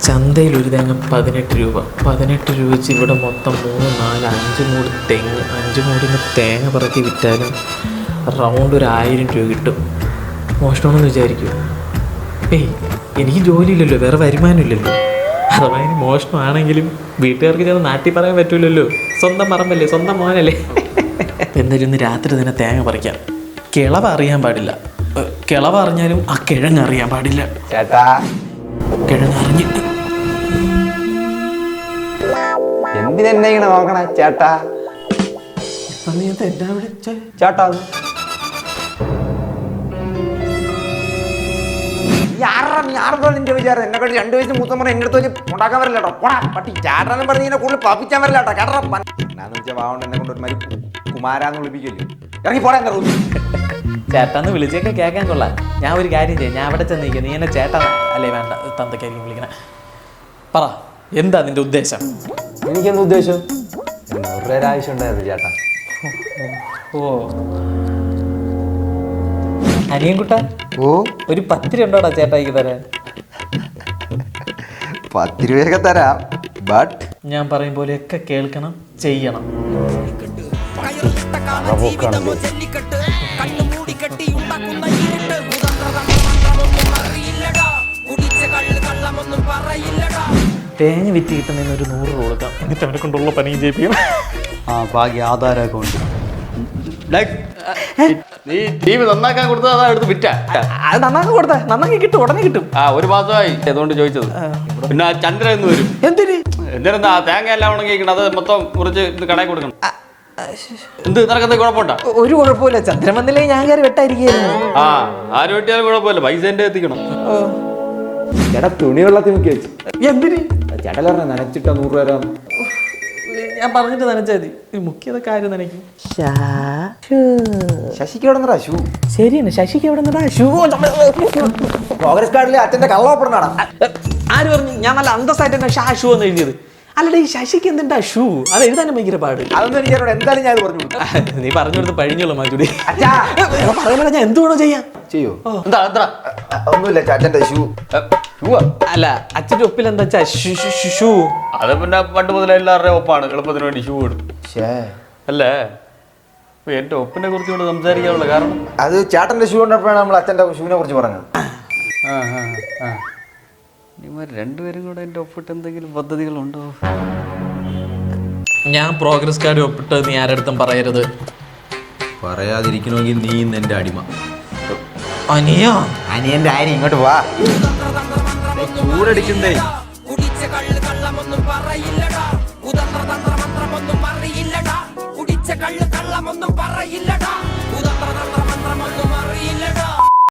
ചന്തയിൽ ഒരു തേങ്ങ 18 രൂപ. 18 രൂപ വെച്ച് ഇവിടെ മൊത്തം 3, 4, 5 മൂട് തെങ്ങ്. 5 മൂടിന് തേങ്ങ പറക്കി വിറ്റാലും റൗണ്ട് ഒരു 1000 രൂപ കിട്ടും. മോഷണമെന്ന് വിചാരിക്കും. എനിക്ക് ജോലിയില്ലല്ലോ, വേറെ വരുമാനമില്ലല്ലോ. അഥവാ ഇനി മോഷണമാണെങ്കിലും വീട്ടുകാർക്ക് ചെന്ന് നാട്ടിൽ പറയാൻ പറ്റൂലല്ലോ. സ്വന്തം പറമ്പല്ലേ, സ്വന്തം മോനല്ലേ. എന്തായാലും ഇന്ന് രാത്രി തന്നെ തേങ്ങ പറിക്കാം. കിളവ് അറിയാൻ പാടില്ല. കിളവ് അറിഞ്ഞാലും ആ കിഴങ്ങ് അറിയാൻ പാടില്ല. ചേട്ടാ കിഴങ്ങ് അറിഞ്ഞിട്ട് എന്തിനെന്നെ ഇങ്ങനെ നോക്കണ ചേട്ടാ? എന്താ വിളിച്ചേ ചേട്ടാ നിന്റെ വിചാരം എന്നെ കൊണ്ട് 2 വയസ്സ് മൂത്തം പറഞ്ഞ എന്റെ അടുത്ത് ഉണ്ടാക്കാൻ വരില്ല കേട്ടോ. പോടാ പട്ടി. ചേട്ടാന്ന് പറഞ്ഞ് ഇങ്ങനെ കൂടുതൽ പാപ്പിച്ചാൻ വരില്ല കേട്ടോ. കേട്ടോ എന്നാന്ന് വെച്ചാൽ വാവുകൊണ്ട് എന്നെ കൊണ്ട് ഒരു മാതിരി കുമാരാന്ന് വിളിപ്പിക്കല്ലേ. ഇറങ്ങി പോടാ എന്റെ റൂമിൽ. ചേട്ടാന്ന് വിളിച്ചൊക്കെ കേൾക്കാൻ കൊള്ളാം. ഞാൻ ഒരു കാര്യം ചെയ്യാം, ഞാൻ അവിടെ ചെന്നിരിക്കുക. നീ എന്നെ ചേട്ടാ അല്ലേ വേണ്ട, തന്തക്കായിരിക്കും വിളിക്കണേ. പറ, എന്താ നിന്റെ ഉദ്ദേശം? എനിക്കെന്ത് ഉദ്ദേശം? ഒരാവശ്യം ഉണ്ടായിരുന്നു ചേട്ടാ. ഓ അനിയൻകുട്ട, ഓ ഒരു 10 രൂപ ഉണ്ടോടാ ചേട്ടായിക്ക് തരാൻ? 10 രൂപയൊക്കെ തരാം, ബട്ട് ഞാൻ പറയും പോലെയൊക്കെ കേൾക്കണം, ചെയ്യണം. തേങ്ങ വിറ്റ് കിട്ടുന്നതിന് ഒരു 100 രൂപ കൊടുക്കാം. എന്നിട്ട് അവനെ കൊണ്ടുള്ള പണിയും ചെയ്യിപ്പിക്കും. ബാക്കി ആധാര അക്കൗണ്ട്. നീ ടി വി നന്നാക്കാൻ കൊടുത്തത് അതാ എടുത്ത് വിറ്റ? അത് നന്നാക്കി കൊടുത്താ നന്നാക്കി കിട്ടും, ഉടനെ കിട്ടും. 1 മാസമായി അതുകൊണ്ട് ചോദിച്ചത്. പിന്നെ ആ ചന്ദ്രൻ എന്ന് വരും. എന്തിനാ തേങ്ങ എല്ലാം ഉണങ്ങിയിരിക്കണം, അത് മൊത്തം മുറിച്ച് കടയിൽ കൊടുക്കണം. എന്ത് നിനക്കെന്താ കുഴപ്പമുണ്ടാ? ഒരു കുഴപ്പമില്ല, ചന്ദ്രൻ വന്നില്ലേ ഞാൻ കയറി വെട്ടായിരിക്കുന്നു. ആര് വെട്ടിയാലും കുഴപ്പമില്ല, പൈസ എന്റെ എത്തിക്കണം. ചേട്ടാ തുണി വെള്ളത്തിൽ മുക്കി വെച്ചു. എന്തിന്? ചേട്ടൻ പറഞ്ഞ നനച്ചിട്ടാ 100 രൂപ തരാം. ഞാൻ പറഞ്ഞിട്ട് നനച്ചാൽ മതി. മുക്കിയത് കാര്യം നനയ്ക്കും. ശശിക്ക് എവിടെ നിന്നാ ഷൂ? ശരിയാണ്, ശശിക്ക് എവിടെ നിന്നാ ഷൂ? പ്രോഗ്രസ് കാർഡിൽ അച്ഛന്റെ കള്ളോപ്പണാടാ. ആര് പറഞ്ഞു? ഞാൻ നല്ല അന്തസ്സായിട്ട് തന്നെ ഷൂ എന്ന് എഴുതിയത്. അല്ലടാ, ഈ ശശിക്ക് എന്തിണ്ടാ ഷൂ? അത് എഴുതാനും ഭയങ്കര പാട്. അതൊന്നും എനിക്ക് എന്തായാലും ഞാൻ പറഞ്ഞു. നീ പറഞ്ഞു കൊടുത്ത് പഴിഞ്ഞോളൂ മാറ്റുടി. അച്ഛാ പറയുമ്പോൾ ഞാൻ എന്തുവേണോ ചെയ്യാം. ചെയ്യോ? എന്താ എന്താ ഒന്നുമില്ല, അച്ഛന്റെ ഷൂ. അല്ല, അച്ഛൻ്റെ ഒപ്പിൽ എന്താ വെച്ചാ ഷൂ. അത് പിന്നെ പണ്ട് മുതലേ എല്ലാവരുടെയും ഒപ്പാണ്, എളുപ്പത്തിന് വേണ്ടി ഷൂ ഇടും അല്ലേ? എന്റെ ഒപ്പിനെ കുറിച്ച് കൊണ്ട് സംസാരിക്കാനുള്ള കാരണം അത് ചേട്ടന്റെ ഷൂ കണ്ടപ്പോഴാണ് നമ്മൾ അച്ഛന്റെ ഷൂവിനെ കുറിച്ച് പറഞ്ഞത്. ഇവർ രണ്ടുപേരും കൂടെ എന്റെ ഒപ്പിട്ട് എന്തെങ്കിലും പദ്ധതികളുണ്ടോ? ഞാൻ പ്രോഗ്രസ് കാർഡ് ഒപ്പിട്ട് നീ ആരടുത്തും പറയരുത്. പറയാതിരിക്കണമെങ്കിൽ നീ ഇന്ന് എന്റെ അടിമ. അനിയാ, അനിയന്റെ ആനി ഇങ്ങോട്ട് വാ. ചൂടടിക്കുന്നേ. പറയില്ലടാ.